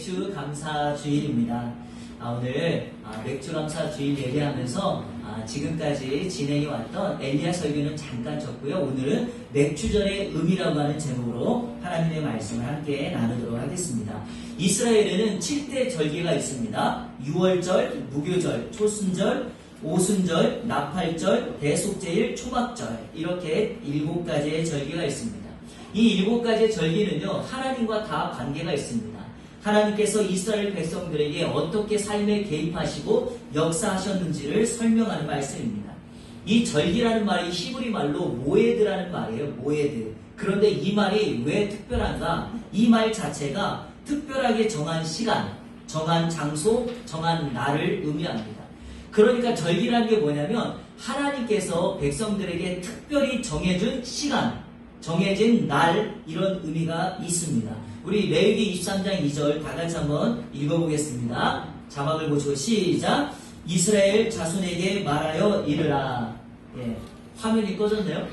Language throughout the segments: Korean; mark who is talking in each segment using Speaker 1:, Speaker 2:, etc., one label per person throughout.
Speaker 1: 맥주 감사 주일입니다. 오늘 맥주 감사 주일 예배하면서 지금까지 진행해 왔던 엘리야 설교는 잠깐 쳤고요. 오늘은 맥주절의 의미라고 하는 제목으로 하나님의 말씀을 함께 나누도록 하겠습니다. 이스라엘에는 7대 절기가 있습니다. 유월절, 무교절, 초순절, 오순절, 나팔절, 대속제일, 초막절 이렇게 7가지의 절기가 있습니다. 이 7가지의 절기는요, 하나님과 다 관계가 있습니다. 하나님께서 이스라엘 백성들에게 어떻게 삶에 개입하시고 역사하셨는지를 설명하는 말씀입니다. 이 절기라는 말이 히브리 말로 모에드라는 말이에요. 모에드. 그런데 이 말이 왜 특별한가? 이 말 자체가 특별하게 정한 시간, 정한 장소, 정한 날을 의미합니다. 그러니까 절기라는 게 뭐냐면 하나님께서 백성들에게 특별히 정해준 시간, 정해진 날, 이런 의미가 있습니다. 우리 레위기 23장 2절 다 같이 한번 읽어보겠습니다. 자막을 보시고 시작. 이스라엘 자손에게 말하여 이르라. 화면이 꺼졌네요.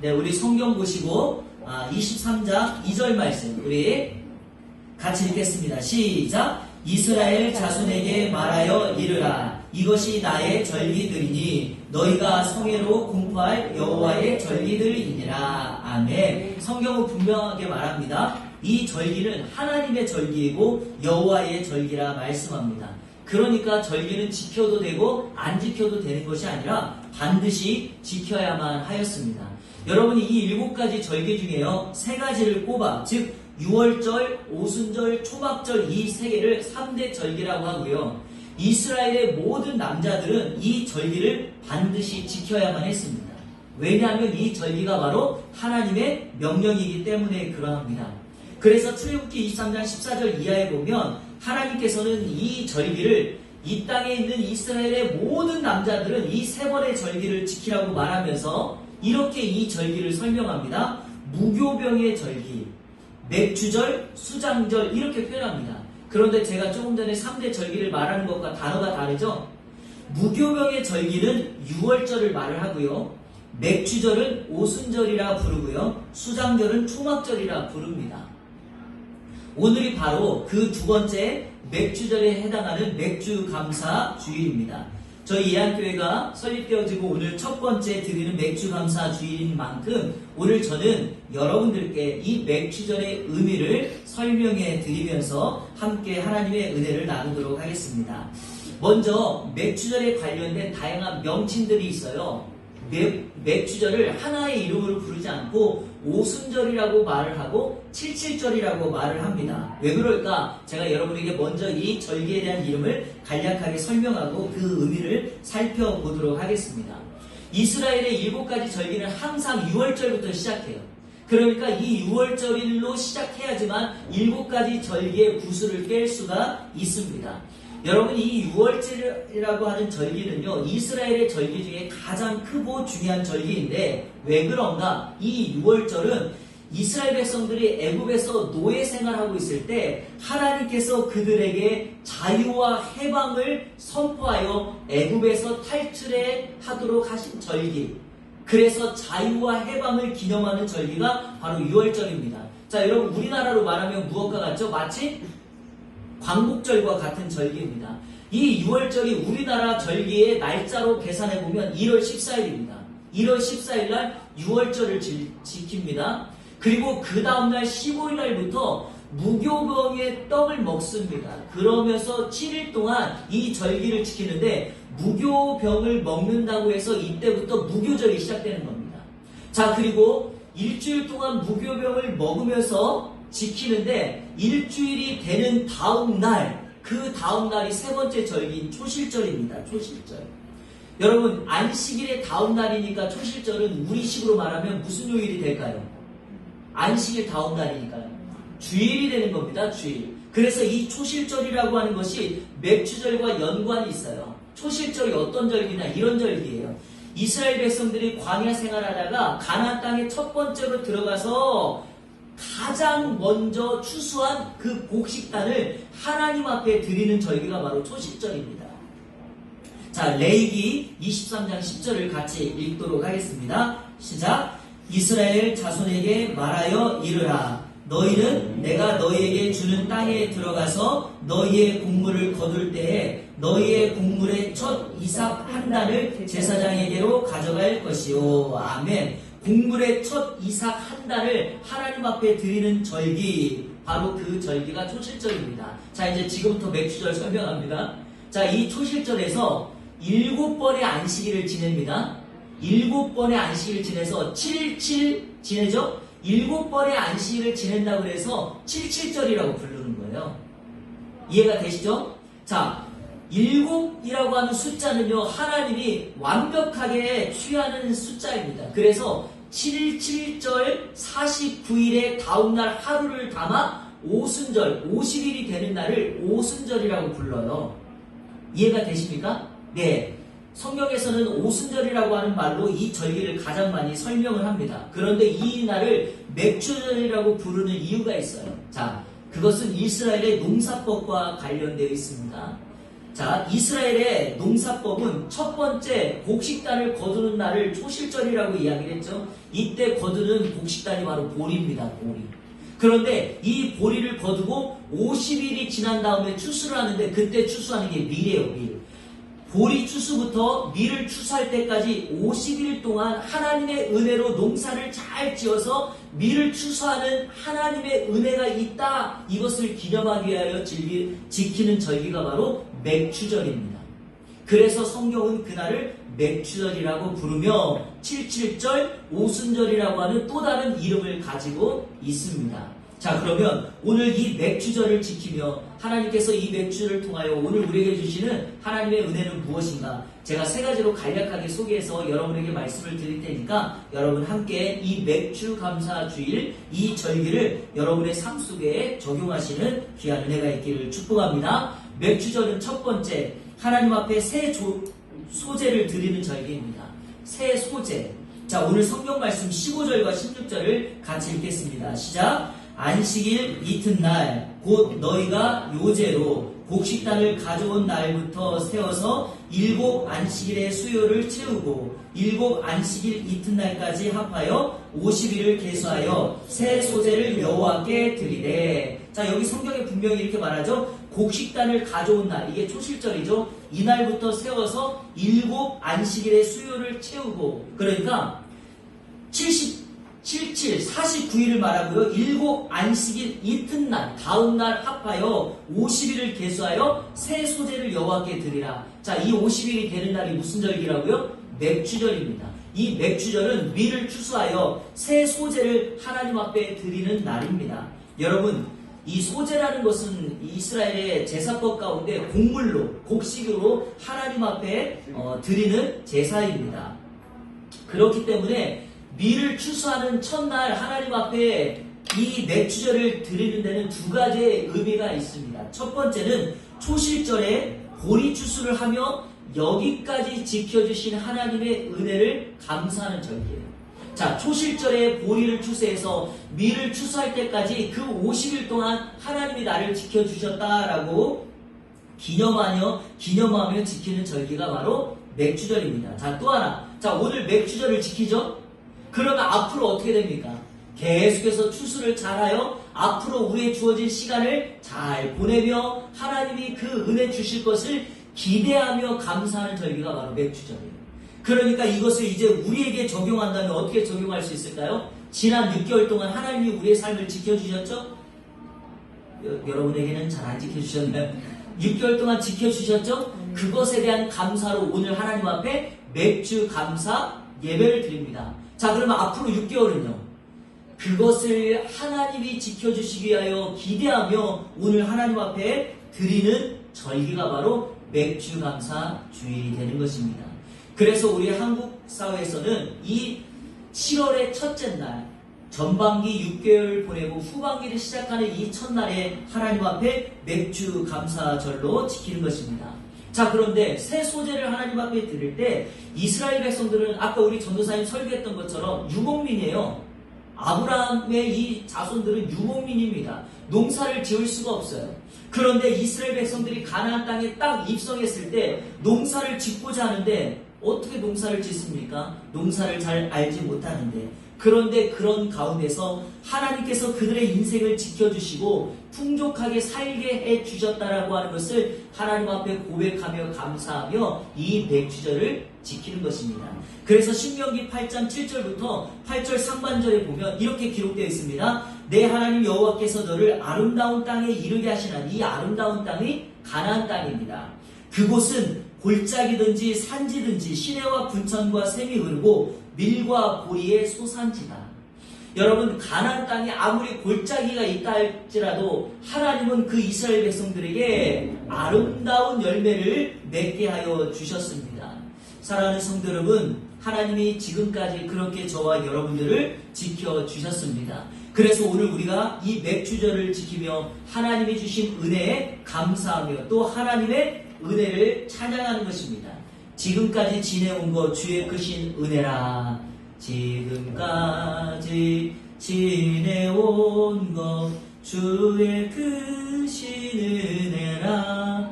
Speaker 1: 네, 우리 성경 보시고 23장 2절 말씀 우리 같이 읽겠습니다. 시작. 이스라엘 자손에게 말하여 이르라. 이것이 나의 절기들이니 너희가 성회로 공포할 여호와의 절기들이니라. 아멘. 성경은 분명하게 말합니다. 이 절기는 하나님의 절기이고 여호와의 절기라 말씀합니다. 그러니까 절기는 지켜도 되고 안 지켜도 되는 것이 아니라 반드시 지켜야만 하였습니다. 여러분이 이 7가지 절기 중에요, 3가지를 꼽아, 즉 유월절, 오순절, 초막절 이 3개를 3대 절기라고 하고요. 이스라엘의 모든 남자들은 이 절기를 반드시 지켜야만 했습니다. 왜냐하면 이 절기가 바로 하나님의 명령이기 때문에 그러합니다. 그래서 출애굽기 23장 14절 이하에 보면 하나님께서는 이 절기를 이 땅에 있는 이스라엘의 모든 남자들은 이 3번의 절기를 지키라고 말하면서 이렇게 이 절기를 설명합니다. 무교병의 절기, 맥주절, 수장절 이렇게 표현합니다. 그런데 제가 조금 전에 3대 절기를 말하는 것과 단어가 다르죠? 무교병의 절기는 유월절을 말을 하고요. 맥주절은 오순절이라 부르고요. 수장절은 초막절이라 부릅니다. 오늘이 바로 그 2번째 맥주절에 해당하는 맥주감사 주일입니다. 저희 예안교회가 설립되어지고 오늘 첫 번째 드리는 맥주감사 주일인 만큼 오늘 저는 여러분들께 이 맥주절의 의미를 설명해 드리면서 함께 하나님의 은혜를 나누도록 하겠습니다. 먼저 맥주절에 관련된 다양한 명칭들이 있어요. 맥주절을 하나의 이름으로 부르지 않고 오순절이라고 말을 하고 칠칠절이라고 말을 합니다. 왜 그럴까? 제가 여러분에게 먼저 이 절기에 대한 이름을 간략하게 설명하고 그 의미를 살펴보도록 하겠습니다. 이스라엘의 7가지 절기는 항상 6월절부터 시작해요. 그러니까 이 6월절일로 시작해야지만 7가지 절기의 구슬을 깰 수가 있습니다. 여러분, 이 6월절이라고 하는 절기는요, 이스라엘의 절기 중에 가장 크고 중요한 절기인데 왜 그런가? 이 6월절은 이스라엘 백성들이 애굽에서 노예 생활하고 있을 때 하나님께서 그들에게 자유와 해방을 선포하여 애굽에서 탈출해 하도록 하신 절기. 그래서 자유와 해방을 기념하는 절기가 바로 6월절입니다. 자, 여러분, 우리나라로 말하면 무엇과 같죠? 마치 광복절과 같은 절기입니다. 이 6월절이 우리나라 절기의 날짜로 계산해보면 1월 14일입니다. 1월 14일 날 6월절을 지킵니다. 그리고 그 다음날 15일 날부터 무교병의 떡을 먹습니다. 그러면서 7일 동안 이 절기를 지키는데 무교병을 먹는다고 해서 이때부터 무교절이 시작되는 겁니다. 자, 그리고 일주일 동안 무교병을 먹으면서 지키는데 일주일이 되는 다음 날, 그 다음 날이 3번째 절기인 초실절입니다. 초실절. 여러분, 안식일의 다음 날이니까 초실절은 우리식으로 말하면 무슨 요일이 될까요? 안식일 다음 날이니까요. 주일이 되는 겁니다. 주일. 그래서 이 초실절이라고 하는 것이 맥주절과 연관이 있어요. 초실절이 어떤 절기냐, 이런 절기예요. 이스라엘 백성들이 광야 생활하다가 가나안 땅에 첫 번째로 들어가서 가장 먼저 추수한 그 곡식단을 하나님 앞에 드리는 절기가 바로 초실절입니다. 자, 레위기 23장 10절을 같이 읽도록 하겠습니다. 시작. 이스라엘 자손에게 말하여 이르라. 너희는 내가 너희에게 주는 땅에 들어가서 너희의 곡물을 거둘 때에 너희의 곡물의 첫 이삭 한 단을 제사장에게로 가져갈 것이요. 아멘. 곡물의 첫 이삭 한 단을 하나님 앞에 드리는 절기, 바로 그 절기가 초실절입니다. 자, 이제 지금부터 맥주절 설명합니다. 자, 이 초실절에서 7번의 안식일을 지냅니다. 7번의 안식일을 지내서 7 지내죠? 7번의 안식일을 지낸다고 해서 77절이라고 부르는 거예요. 이해가 되시죠? 자, 7이라고 하는 숫자는요, 하나님이 완벽하게 취하는 숫자입니다. 그래서 77절 49일의 다음날 하루를 담아 오순절, 50일이 되는 날을 오순절이라고 불러요. 이해가 되십니까? 네. 성경에서는 오순절이라고 하는 말로 이 절기를 가장 많이 설명을 합니다. 그런데 이 날을 맥주절이라고 부르는 이유가 있어요. 자, 그것은 이스라엘의 농사법과 관련되어 있습니다. 자, 이스라엘의 농사법은 첫 번째 곡식단을 거두는 날을 초실절이라고 이야기를 했죠. 이때 거두는 곡식단이 바로 보리입니다. 보리. 그런데 이 보리를 거두고 50일이 지난 다음에 추수를 하는데 그때 추수하는 게 밀이에요. 밀. 보리 추수부터 밀을 추수할 때까지 50일 동안 하나님의 은혜로 농사를 잘 지어서 밀을 추수하는 하나님의 은혜가 있다. 이것을 기념하기 위하여 지키는 절기가 바로 맥주절입니다. 그래서 성경은 그날을 맥주절이라고 부르며 77절 오순절이라고 하는 또 다른 이름을 가지고 있습니다. 자, 그러면 오늘 이 맥주절을 지키며 하나님께서 이 맥주를 통하여 오늘 우리에게 주시는 하나님의 은혜는 무엇인가? 제가 3가지로 간략하게 소개해서 여러분에게 말씀을 드릴 테니까 여러분 함께 이 맥주 감사 주일 이 절기를 여러분의 삶 속에 적용하시는 귀한 은혜가 있기를 축복합니다. 맥주절은 첫 번째, 하나님 앞에 새 소제를 드리는 절기입니다. 새 소제. 자, 오늘 성경 말씀 15절과 16절을 같이 읽겠습니다. 시작. 안식일 이튿날 곧 너희가 요제로 곡식단을 가져온 날부터 세워서 7 안식일의 수요를 채우고 7 안식일 이튿날까지 합하여 50일을 계수하여 새 소제를 여호와께 드리래. 자, 여기 성경에 분명히 이렇게 말하죠. 곡식단을 가져온 날, 이게 초실절이죠. 이날부터 세워서 7 안식일의 수요를 채우고, 그러니까 49일을 말하고요. 7 안식일 이튿날 다음날 합하여 50일을 계수하여 새 소제를 여호와께 드리라. 자, 이 50일이 되는 날이 무슨 절기라고요? 맥주절입니다. 이 맥주절은 밀을 추수하여 새 소제를 하나님 앞에 드리는 날입니다. 여러분, 이 소제라는 것은 이스라엘의 제사법 가운데 곡물로, 곡식으로 하나님 앞에 드리는 제사입니다. 그렇기 때문에 밀을 추수하는 첫날 하나님 앞에 이 맥주절을 드리는 데는 2가지의 의미가 있습니다. 첫 번째는 초실절에 보리 추수를 하며 여기까지 지켜주신 하나님의 은혜를 감사하는 절기예요. 자, 초실절에 보리를 추수해서 밀을 추수할 때까지 그 50일 동안 하나님이 나를 지켜주셨다라고 기념하며 지키는 절기가 바로 맥주절입니다. 자, 또 하나. 자, 오늘 맥주절을 지키죠? 그러면 앞으로 어떻게 됩니까? 계속해서 추수를 잘하여 앞으로 우리의 주어진 시간을 잘 보내며 하나님이 그 은혜 주실 것을 기대하며 감사하는 절기가 바로 맥주절이에요. 그러니까 이것을 이제 우리에게 적용한다면 어떻게 적용할 수 있을까요? 지난 6개월 동안 하나님이 우리의 삶을 지켜주셨죠? 여러분에게는 잘 안 지켜주셨나요? 6개월 동안 지켜주셨죠? 그것에 대한 감사로 오늘 하나님 앞에 맥주 감사 예배를 드립니다. 자, 그러면 앞으로 6개월은요. 그것을 하나님이 지켜주시기 위하여 기대하며 오늘 하나님 앞에 드리는 절기가 바로 맥주 감사 주일이 되는 것입니다. 그래서 우리 한국 사회에서는 이 7월의 첫째 날, 전반기 6개월 보내고 후반기를 시작하는 이 첫날에 하나님 앞에 맥주 감사절로 지키는 것입니다. 자, 그런데 새 소제를 하나님 앞에 드릴 때 이스라엘 백성들은 아까 우리 전도사님 설교했던 것처럼 유목민이에요. 아브라함의 이 자손들은 유목민입니다. 농사를 지을 수가 없어요. 그런데 이스라엘 백성들이 가나안 땅에 딱 입성했을 때 농사를 짓고자 하는데 어떻게 농사를 짓습니까? 농사를 잘 알지 못하는데. 그런데 그런 가운데서 하나님께서 그들의 인생을 지켜주시고 풍족하게 살게 해주셨다라고 하는 것을 하나님 앞에 고백하며 감사하며 이 맥주절을 지키는 것입니다. 그래서 신명기 8장 7절부터 8절 상반절에 보면 이렇게 기록되어 있습니다. 내 하나님 여호와께서 너를 아름다운 땅에 이르게 하시나니 이 아름다운 땅이 가나안 땅입니다. 그곳은 골짜기든지 산지든지 시내와 분천과 샘이 흐르고 밀과 보리의 소산지다. 여러분, 가나안 땅에 아무리 골짜기가 있다 할지라도 하나님은 그 이스라엘 백성들에게 아름다운 열매를 맺게 하여 주셨습니다. 사랑하는 성도 여러분, 하나님이 지금까지 그렇게 저와 여러분들을 지켜주셨습니다. 그래서 오늘 우리가 이 맥주절을 지키며 하나님이 주신 은혜에 감사하며 또 하나님의 은혜를 찬양하는 것입니다. 지금까지 지내온 것 주의 크신 은혜라. 지금까지 지내온 것 주의 크신 은혜라.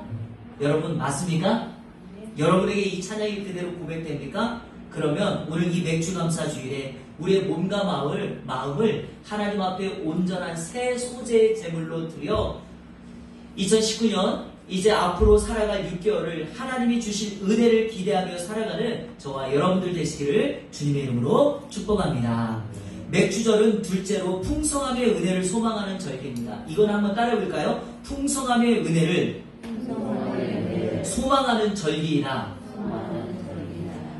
Speaker 1: 여러분 맞습니까? 여러분에게 이 찬양이 그대로 고백됩니까? 그러면 오늘 이 맥주감사주일에 우리의 몸과 마음을 하나님 앞에 온전한 새 소재의 제물로 드려 2019년 이제 앞으로 살아갈 6개월을 하나님이 주신 은혜를 기대하며 살아가는 저와 여러분들 되시기를 주님의 이름으로 축복합니다. 맥주절은 둘째로 풍성함의 은혜를 소망하는 절기입니다. 이건 한번 따라해볼까요? 풍성함의 은혜를 소망하는 절기이다.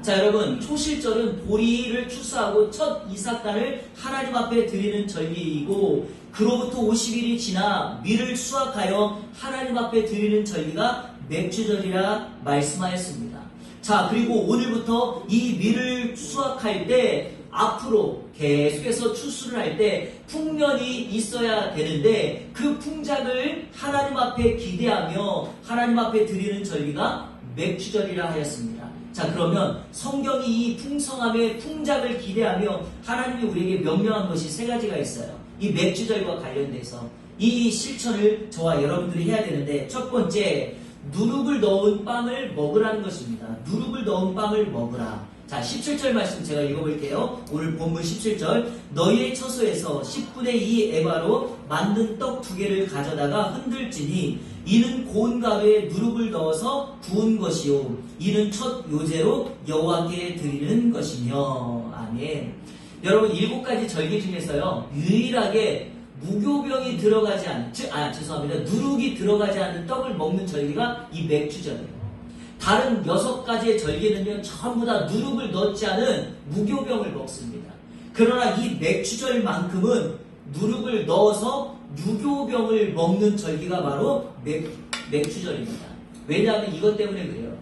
Speaker 1: 자, 여러분, 초실절은 보리를 추수하고 첫 이삭단을 하나님 앞에 드리는 절기이고, 그로부터 50일이 지나 밀을 수확하여 하나님 앞에 드리는 절기가 맥주절이라 말씀하였습니다. 자, 그리고 오늘부터 이 밀을 수확할 때 앞으로 계속해서 추수를 할 때 풍년이 있어야 되는데 그 풍작을 하나님 앞에 기대하며 하나님 앞에 드리는 절기가 맥주절이라 하였습니다. 자, 그러면 성경이 이 풍성함의 풍작을 기대하며 하나님이 우리에게 명령한 것이 세 가지가 있어요. 이 맥주절과 관련돼서 이 실천을 저와 여러분들이 해야 되는데, 첫 번째, 누룩을 넣은 빵을 먹으라는 것입니다. 누룩을 넣은 빵을 먹으라. 자, 17절 말씀 제가 읽어볼게요. 오늘 본문 17절. 너희의 처소에서 10분의 2 에바로 만든 떡 2개를 가져다가 흔들지니 이는 고운 가루에 누룩을 넣어서 구운 것이요 이는 첫 요제로 여호와께 드리는 것이며. 아멘. 여러분, 7가지 절기 중에서요 유일하게 무교병이 들어가지 않은, 누룩이 들어가지 않는 떡을 먹는 절기가 이 맥주절이에요. 다른 6가지의 절기는요 전부 다 누룩을 넣지 않은 무교병을 먹습니다. 그러나 이 맥주절만큼은 누룩을 넣어서 무교병을 먹는 절기가 바로 맥주절입니다. 왜냐하면 이것 때문에 그래요.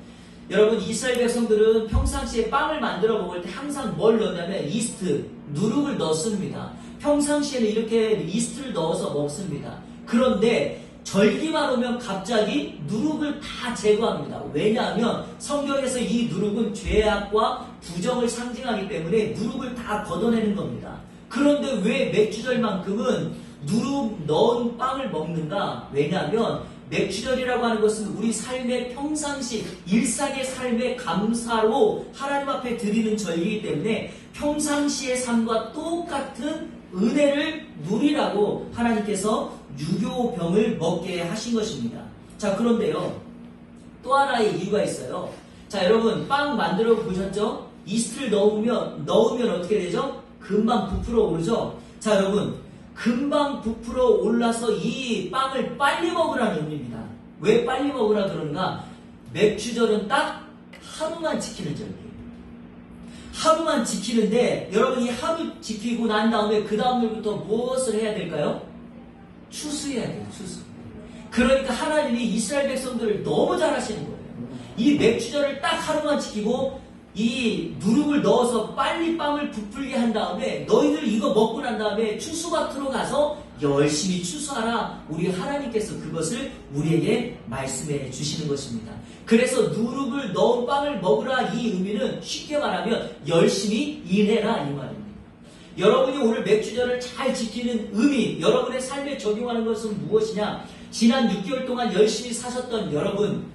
Speaker 1: 여러분, 이스라엘 백성들은 평상시에 빵을 만들어 먹을 때 항상 뭘 넣냐면 이스트, 누룩을 넣습니다. 평상시에는 이렇게 이스트를 넣어서 먹습니다. 그런데 절기만 오면 갑자기 누룩을 다 제거합니다. 왜냐하면 성경에서 이 누룩은 죄악과 부정을 상징하기 때문에 누룩을 다 걷어내는 겁니다. 그런데 왜 맥주절만큼은 누룩 넣은 빵을 먹는가? 왜냐하면 맥주절이라고 하는 것은 우리 삶의 평상시 일상의 삶의 감사로 하나님 앞에 드리는 절기이기 때문에 평상시의 삶과 똑같은 은혜를 누리라고 하나님께서 유교병을 먹게 하신 것입니다. 자, 그런데요 또 하나의 이유가 있어요. 자, 여러분, 빵 만들어 보셨죠? 이스트를 넣으면 어떻게 되죠? 금방 부풀어 오르죠? 자, 여러분, 금방 부풀어 올라서 이 빵을 빨리 먹으라는 의미입니다. 왜 빨리 먹으라 그러는가? 맥주절은 딱 하루만 지키는 절기예요. 하루만 지키는데 여러분, 이 하루 지키고 난 다음에 그 다음날부터 무엇을 해야 될까요? 추수해야 돼요. 추수. 그러니까 하나님이 이스라엘 백성들을 너무 잘하시는 거예요. 이 맥주절을 딱 하루만 지키고 이 누룩을 넣어서 빨리 빵을 부풀게 한 다음에 너희들 이거 먹고 난 다음에 추수밭으로 가서 열심히 추수하라. 우리 하나님께서 그것을 우리에게 말씀해 주시는 것입니다. 그래서 누룩을 넣은 빵을 먹으라, 이 의미는 쉽게 말하면 열심히 일해라 이 말입니다. 여러분이 오늘 맥주절을 잘 지키는 의미, 여러분의 삶에 적용하는 것은 무엇이냐? 지난 6개월 동안 열심히 사셨던 여러분,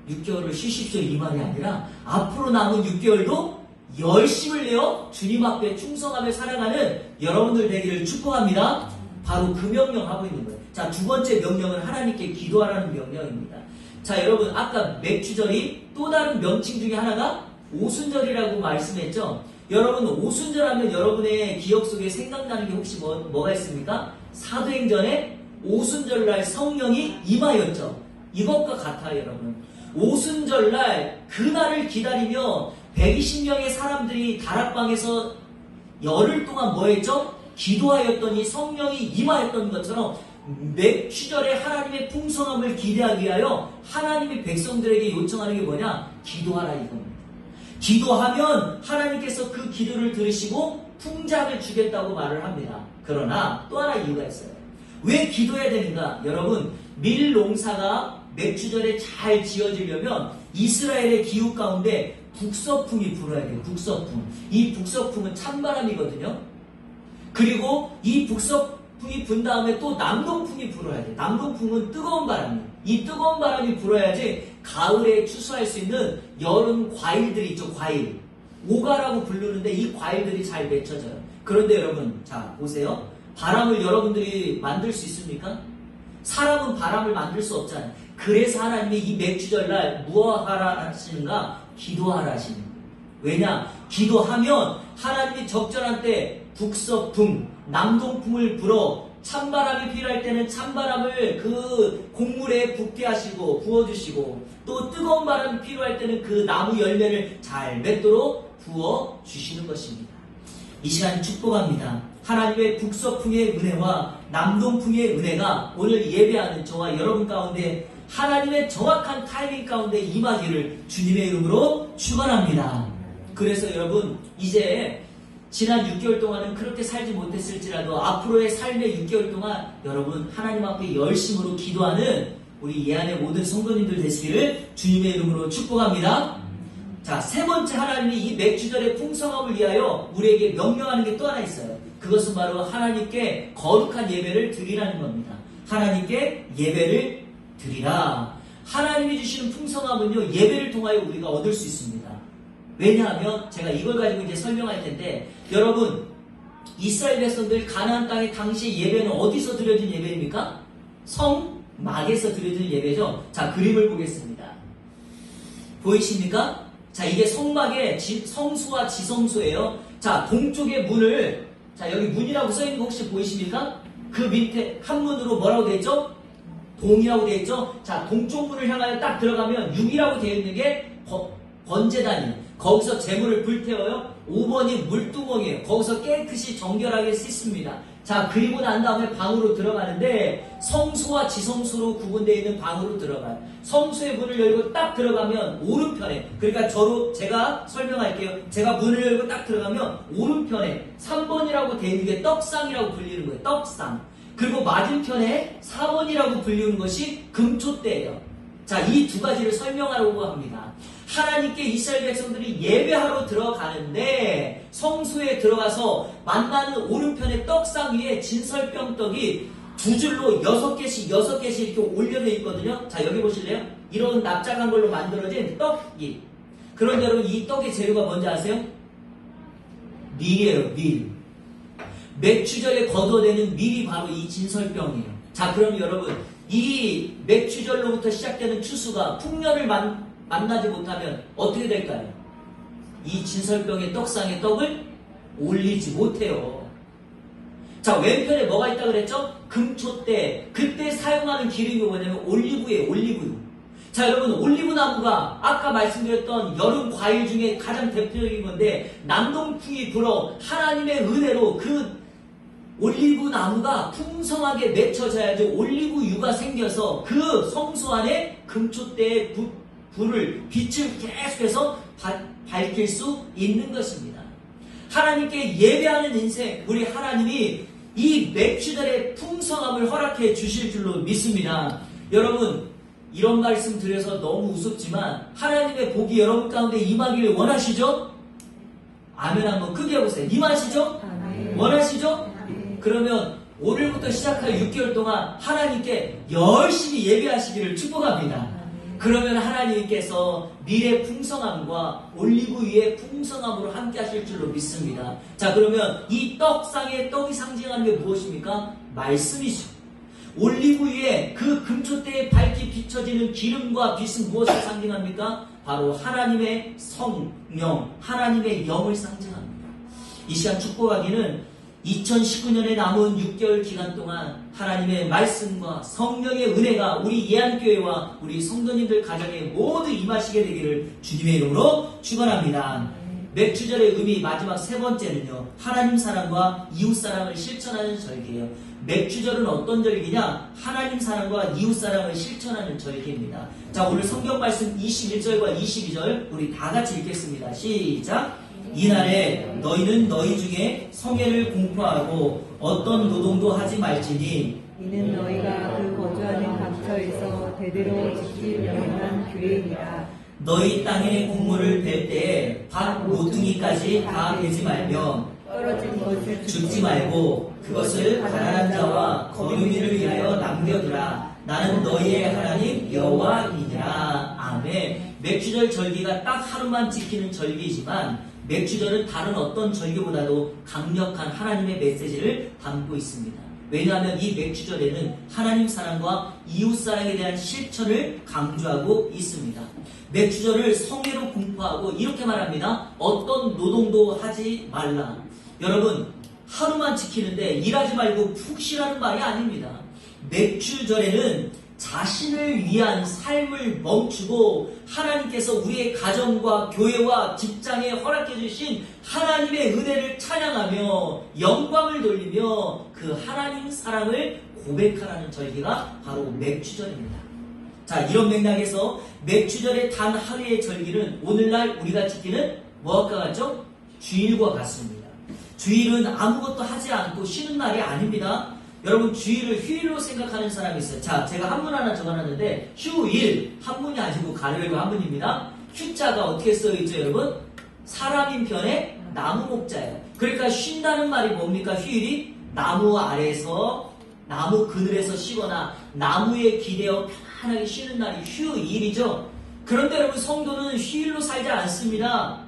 Speaker 1: 6개월을 쉬십시오 이 말이 아니라 앞으로 남은 6개월도 열심을 내어 주님 앞에 충성하며 살아가는 여러분들 되기를 축복합니다. 바로 그 명령 하고 있는 거예요. 자, 두 번째 명령은 하나님께 기도하라는 명령입니다. 자, 여러분 아까 맥주절이 또 다른 명칭 중에 하나가 오순절이라고 말씀했죠. 여러분 오순절 하면 여러분의 기억 속에 생각나는 게 혹시 뭐가 있습니까? 사도행전에 오순절날 성령이 임하였죠. 이것과 같아요, 여러분. 오순절날 그날을 기다리며 120명의 사람들이 다락방에서 열흘 동안 뭐 했죠? 기도하였더니 성령이 임하였던 것처럼 맥주절에 하나님의 풍성함을 기대하기 위하여 하나님의 백성들에게 요청하는 게 뭐냐? 기도하라 이겁니다. 기도하면 하나님께서 그 기도를 들으시고 풍작을 주겠다고 말을 합니다. 그러나 또 하나 이유가 있어요. 왜 기도해야 되는가? 여러분, 밀 농사가 맥주절에 잘 지어지려면 이스라엘의 기후 가운데 북서풍이 불어야 돼요. 북서풍. 이 북서풍은 찬바람이거든요. 그리고 이 북서풍이 분 다음에 또 남동풍이 불어야 돼요. 남동풍은 뜨거운 바람이에요. 이 뜨거운 바람이 불어야지 가을에 추수할 수 있는 여름 과일들이 있죠. 과일. 오가라고 부르는데 이 과일들이 잘 맺혀져요. 그런데 여러분, 자 보세요. 바람을 여러분들이 만들 수 있습니까? 사람은 바람을 만들 수 없잖아요. 그래서 하나님이 이 맥주절날 무엇하라 하시는가? 기도하라 하시는 거예요. 왜냐? 기도하면 하나님이 적절한 때 북서풍, 남동풍을 불어 찬바람이 필요할 때는 찬바람을 그 곡물에 붓게 하시고 부어주시고 또 뜨거운 바람이 필요할 때는 그 나무 열매를 잘 맺도록 부어주시는 것입니다. 이 시간 축복합니다. 하나님의 북서풍의 은혜와 남동풍의 은혜가 오늘 예배하는 저와 여러분 가운데 하나님의 정확한 타이밍 가운데 임하기를 주님의 이름으로 축원합니다. 그래서 여러분 이제 지난 6개월 동안은 그렇게 살지 못했을지라도 앞으로의 삶의 6개월 동안 여러분 하나님 앞에 열심으로 기도하는 우리 예안의 모든 성도님들 되시기를 주님의 이름으로 축복합니다. 자, 세 번째 하나님이 이 맥주절의 풍성함을 위하여 우리에게 명령하는 게 또 하나 있어요. 그것은 바로 하나님께 거룩한 예배를 드리라는 겁니다. 하나님께 예배를 드리라. 하나님이 주시는 풍성함은요, 예배를 통하여 우리가 얻을 수 있습니다. 왜냐하면 제가 이걸 가지고 이제 설명할 텐데, 여러분 이스라엘 백성들 가나안 땅의 당시 예배는 어디서 드려진 예배입니까? 성막에서 드려진 예배죠. 자, 그림을 보겠습니다. 보이십니까? 자, 이게 성막의 성수와 지성소예요. 자, 동쪽의 문을, 자, 여기 문이라고 써있는 거 혹시 보이십니까? 그 밑에 한문으로 뭐라고 되어 있죠? 동이라고 되어 있죠? 자, 동쪽 문을 향하여 딱 들어가면 6이라고 되어 있는 게 번제단이에요. 거기서 재물을 불태워요. 5번이 물두멍이에요. 거기서 깨끗이 정결하게 씻습니다. 자, 그리고 난 다음에 방으로 들어가는데 성수와 지성수로 구분되어 있는 방으로 들어가요. 성수의 문을 열고 딱 들어가면 오른편에, 그러니까 제가 설명할게요. 제가 문을 열고 딱 들어가면 오른편에 3번이라고 되어 있는 게 떡상이라고 불리는 거예요. 떡상. 그리고 맞은편에 4번이라고 불리는 것이 금초대예요. 자, 이 두 가지를 설명하려고 합니다. 하나님께 이스라엘 백성들이 예배하러 들어가는데 성소에 들어가서 만나는 오른편의 떡상 위에 진설병떡이 두 줄로 6개씩 이렇게 올려져 있거든요. 자, 여기 보실래요? 이런 납작한 걸로 만들어진 떡이. 그런데 여러분 이 떡의 재료가 뭔지 아세요? 밀이에요. 밀. 맥주절에 거둬내는 밀이 바로 이 진설병이에요. 자, 그럼 여러분 이 맥주절로부터 시작되는 추수가 풍년을 만나지 못하면 어떻게 될까요? 이 진설병의 떡상에 떡을 올리지 못해요. 자, 왼편에 뭐가 있다고 그랬죠? 금초대. 그때 사용하는 기름이 뭐냐면 올리브예요. 올리브. 자, 여러분 올리브 나무가 아까 말씀드렸던 여름 과일 중에 가장 대표적인 건데 남동풍이 불어 하나님의 은혜로 그 올리브 나무가 풍성하게 맺혀져야지 올리브유가 생겨서 그 성소 안에 금초대의 빛을 계속해서 밝힐 수 있는 것입니다. 하나님께 예배하는 인생, 우리 하나님이 이 맥주절의 풍성함을 허락해 주실 줄로 믿습니다. 여러분 이런 말씀 드려서 너무 우습지만 하나님의 복이 여러분 가운데 임하기를 원하시죠? 아멘 한번 크게 해보세요. 임하시죠? 원하시죠? 그러면 오늘부터 시작할 6개월 동안 하나님께 열심히 예배하시기를 축복합니다. 그러면 하나님께서 미래 풍성함과 올리브유의 풍성함으로 함께 하실 줄로 믿습니다. 자, 그러면 이 떡상의 떡이 상징하는 게 무엇입니까? 말씀이죠. 올리브유의 그 금초대에 밝게 비춰지는 기름과 빛은 무엇을 상징합니까? 바로 하나님의 성령, 하나님의 영을 상징합니다. 이 시간 축복하기는 2019년에 남은 6개월 기간 동안 하나님의 말씀과 성령의 은혜가 우리 예안교회와 우리 성도님들 가정에 모두 임하시게 되기를 주님의 이름으로 축원합니다. 맥주절의 의미 마지막 세 번째는요, 하나님 사랑과 이웃 사랑을 실천하는 절기예요. 맥주절은 어떤 절기냐? 하나님 사랑과 이웃 사랑을 실천하는 절기입니다. 자, 오늘 성경 말씀 21절과 22절 우리 다 같이 읽겠습니다. 시작. 이날에 너희는 너희 중에 성회를 공포하고 어떤 노동도 하지 말지니
Speaker 2: 이는 너희가 그 거주하는 각처에서 대대로 지킬 명한 규례이니라.
Speaker 1: 너희 땅의 곡물을 벨 때에 밭 모퉁이까지 다 베지 말며
Speaker 2: 떨어진 것을
Speaker 1: 죽지 말고 그것을 가난한 자와 거류민을 위하여 남겨두라. 나는 너희의 하나님 여호와이니라. 아멘. 맥주절 절기가 딱 하루만 지키는 절기이지만 맥주절은 다른 어떤 절기보다도 강력한 하나님의 메시지를 담고 있습니다. 왜냐하면 이 맥주절에는 하나님 사랑과 이웃 사랑에 대한 실천을 강조하고 있습니다. 맥주절을 성회로 공포하고 이렇게 말합니다. 어떤 노동도 하지 말라. 여러분, 하루만 지키는데 일하지 말고 푹 쉬라는 말이 아닙니다. 맥주절에는 자신을 위한 삶을 멈추고 하나님께서 우리의 가정과 교회와 직장에 허락해 주신 하나님의 은혜를 찬양하며 영광을 돌리며 그 하나님 사랑을 고백하라는 절기가 바로 맥주절입니다. 자, 이런 맥락에서 맥주절의 단 하루의 절기는 오늘날 우리가 지키는 무엇과 같죠? 주일과 같습니다. 주일은 아무것도 하지 않고 쉬는 날이 아닙니다. 여러분, 주일을 휴일로 생각하는 사람이 있어요. 자, 제가 한문 하나 적어놨는데 휴일, 한문이 아니고 가로열고 한문입니다. 휴자가 어떻게 써있죠, 여러분? 사람인 편에 나무 목자예요. 그러니까 쉰다는 말이 뭡니까? 휴일이 나무 아래에서 나무 그늘에서 쉬거나 나무에 기대어 편안하게 쉬는 날이 휴일이죠. 그런데 여러분, 성도는 휴일로 살지 않습니다.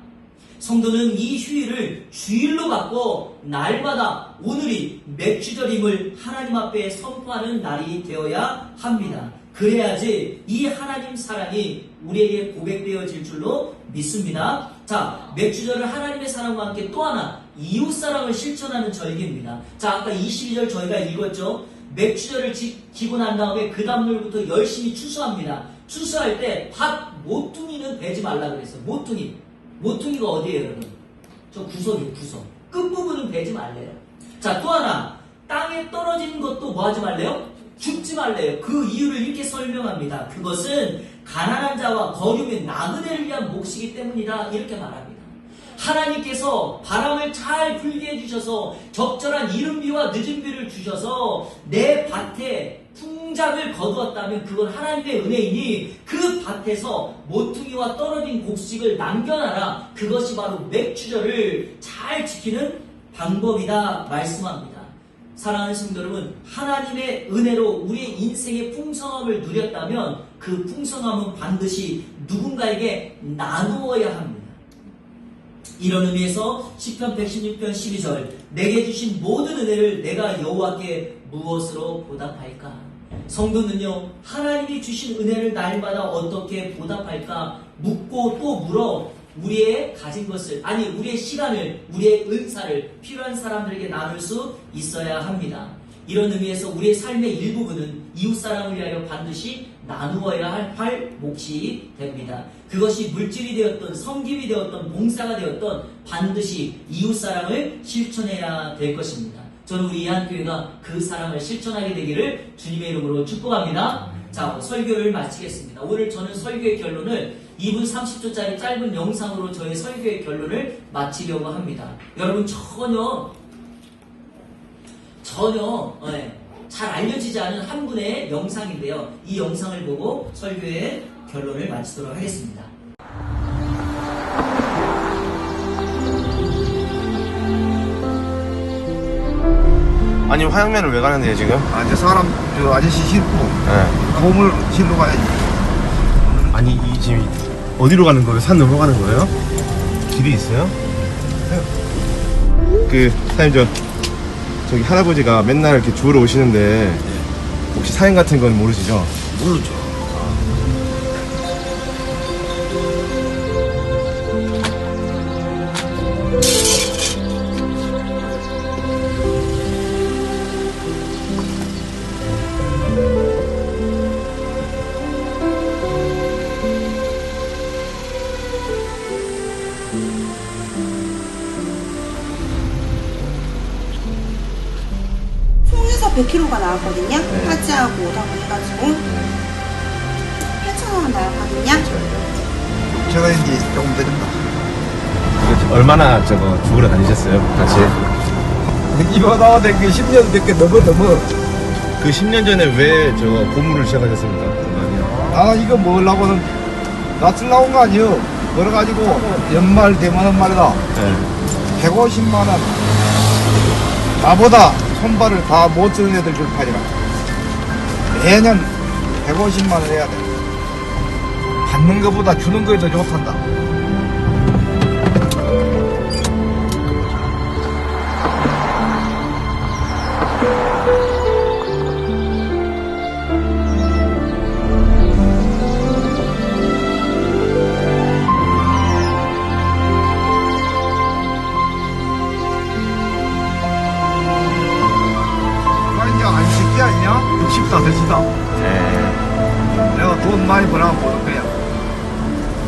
Speaker 1: 성도는 이 휴일을 주일로 갖고 날마다 오늘이 맥주절임을 하나님 앞에 선포하는 날이 되어야 합니다. 그래야지 이 하나님 사랑이 우리에게 고백되어질 줄로 믿습니다. 자, 맥주절은 하나님의 사랑과 함께 또 하나 이웃 사랑을 실천하는 절기입니다. 자, 아까 22절 저희가 읽었죠. 맥주절을 지키고 난 다음에 그 다음날부터 열심히 추수합니다. 추수할 때 밭 모퉁이는 베지 말라 그랬어요. 모퉁이가 어디예요, 여러분? 저 구석이에요, 구석. 끝부분은 베지 말래요. 자, 또 하나. 땅에 떨어지는 것도 뭐 하지 말래요? 죽지 말래요. 그 이유를 이렇게 설명합니다. 그것은 가난한 자와 거류민 나그네를 위한 몫이기 때문이다. 이렇게 말합니다. 하나님께서 바람을 잘 불게 해주셔서 적절한 이른 비와 늦은 비를 주셔서 내 밭에 풍작을 거두었다면 그건 하나님의 은혜이니 그 밭에서 모퉁이와 떨어진 곡식을 남겨놔라. 그것이 바로 맥주절을 잘 지키는 방법이다 말씀합니다. 사랑하는 성도 여러분, 하나님의 은혜로 우리의 인생의 풍성함을 누렸다면 그 풍성함은 반드시 누군가에게 나누어야 합니다. 이런 의미에서 시편 116편 12절 내게 주신 모든 은혜를 내가 여호와께 무엇으로 보답할까? 성도는요, 하나님이 주신 은혜를 날마다 어떻게 보답할까 묻고 또 물어 우리의 가진 것을, 아니 우리의 시간을, 우리의 은사를 필요한 사람들에게 나눌 수 있어야 합니다. 이런 의미에서 우리의 삶의 일부분은 이웃사랑을 위하여 반드시 나누어야 할 몫이 됩니다. 그것이 물질이 되었던 섬김이 되었던 봉사가 되었던 반드시 이웃사랑을 실천해야 될 것입니다. 저는 우리 예안교회가 그 사랑을 실천하게 되기를 주님의 이름으로 축복합니다. 자, 설교를 마치겠습니다. 오늘 저는 설교의 결론을 2분 30초짜리 짧은 영상으로 저의 설교의 결론을 마치려고 합니다. 여러분 전혀 잘 알려지지 않은 한 분의 영상인데요. 이 영상을 보고 설교의 결론을 마치도록 하겠습니다.
Speaker 3: 아니 화양면을 왜 가는데요 지금?
Speaker 4: 아, 이제 사람, 저 아저씨 싣고,
Speaker 3: 네.
Speaker 4: 고물 실로 가야지.
Speaker 3: 아니 이 지금 어디로 가는 거예요? 산 넘어 가는 거예요? 길이 있어요? 그 사장님 저기 할아버지가 맨날 이렇게 주우러 오시는데 혹시 사연 같은 건 모르시죠?
Speaker 4: 모르죠.
Speaker 5: 총에서 100kg가 나왔거든요. 하지하고 오다고 해가지고 8,000원 나왔거든요.
Speaker 4: 제가 이제 조금 드린다.
Speaker 3: 얼마나 저거 주우러 다니셨어요? 같이?
Speaker 4: 이거 나와된 게 10년 밖에 넘어.
Speaker 3: 그 10년 전에 왜 저 고물을 시작하셨습니까?
Speaker 4: 아, 이거 먹으려고는 낯을 나온 거 아니에요. 그래가지고 연말 되면은 말이다.
Speaker 3: 네.
Speaker 4: 150만원. 나보다 손발을 다 못 쓰는 애들 줄 팔이라. 매년 150만원 해야 돼. 받는 것보다 주는 거에 더 좋단다. 이제 안 쉽지 않냐? 65이다.
Speaker 3: 네.
Speaker 4: 내가 돈 많이 벌어서 보는 거야.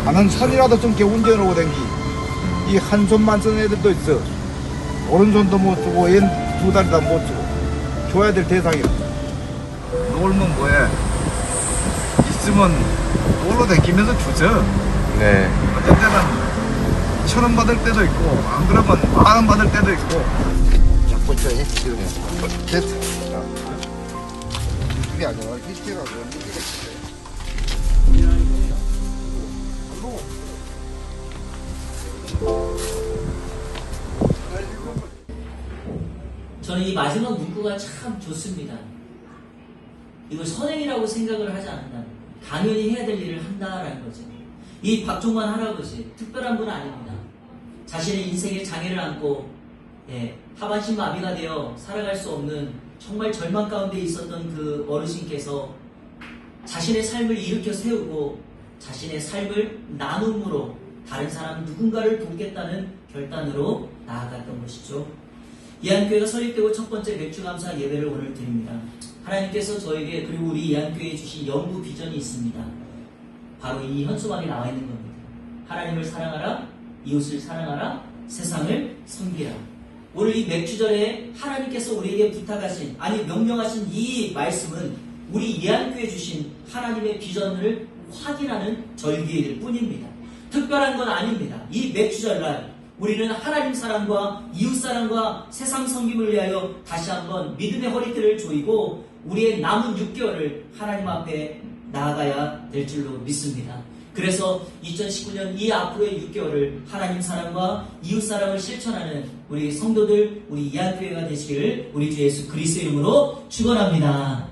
Speaker 4: 나는 선이라도 좀 이렇게 운전하고 댕기. 이 한 손만 쓰는 애들도 있어. 오른손도 못 쓰고, 왼 두 다리 다 못 쓰고. 줘야 될 대상이야. 놀면 뭐해? 있으면 놀러 다니면서 주죠.
Speaker 3: 네.
Speaker 4: 어떤 때는 1,000원 받을 때도 있고, 안 그러면 10,000원 받을 때도 있고. 자꾸 저 히트를 해. 됐어. 이게 아니라 히트가 뭔 얘기가 있어요.
Speaker 1: 저는 이 마지막 문구가 참 좋습니다. 이걸 선행이라고 생각을 하지 않는다. 당연히 해야 될 일을 한다라는 거죠. 이 박종만 할아버지 특별한 분은 아닙니다. 자신의 인생의 장애를 안고 하반신 마비가 되어 살아갈 수 없는 정말 절망 가운데 있었던 그 어르신께서 자신의 삶을 일으켜 세우고 자신의 삶을 나눔으로 다른 사람 누군가를 돕겠다는 결단으로 나아갔던 것이죠. 이한교회가 설립되고 첫 번째 맥주감사 예배를 오늘 드립니다. 하나님께서 저에게 그리고 우리 이한교회에 주신 연구 비전이 있습니다. 바로 이 현수막에 나와 있는 겁니다. 하나님을 사랑하라, 이웃을 사랑하라, 세상을 섬기라. 오늘 이 맥주절에 하나님께서 우리에게 부탁하신, 아니 명령하신 이 말씀은 우리 이한교회에 주신 하나님의 비전을 확인하는 절기일 뿐입니다. 특별한 건 아닙니다. 이 맥주절날 우리는 하나님 사랑과 이웃 사랑과 세상 섬김을 위하여 다시 한번 믿음의 허리띠를 조이고 우리의 남은 6개월을 하나님 앞에 나아가야 될 줄로 믿습니다. 그래서 2019년 이 앞으로의 6개월을 하나님 사랑과 이웃 사랑을 실천하는 우리 성도들, 우리 이한교회가 되시기를 우리 주 예수 그리스도 이름으로 축원합니다.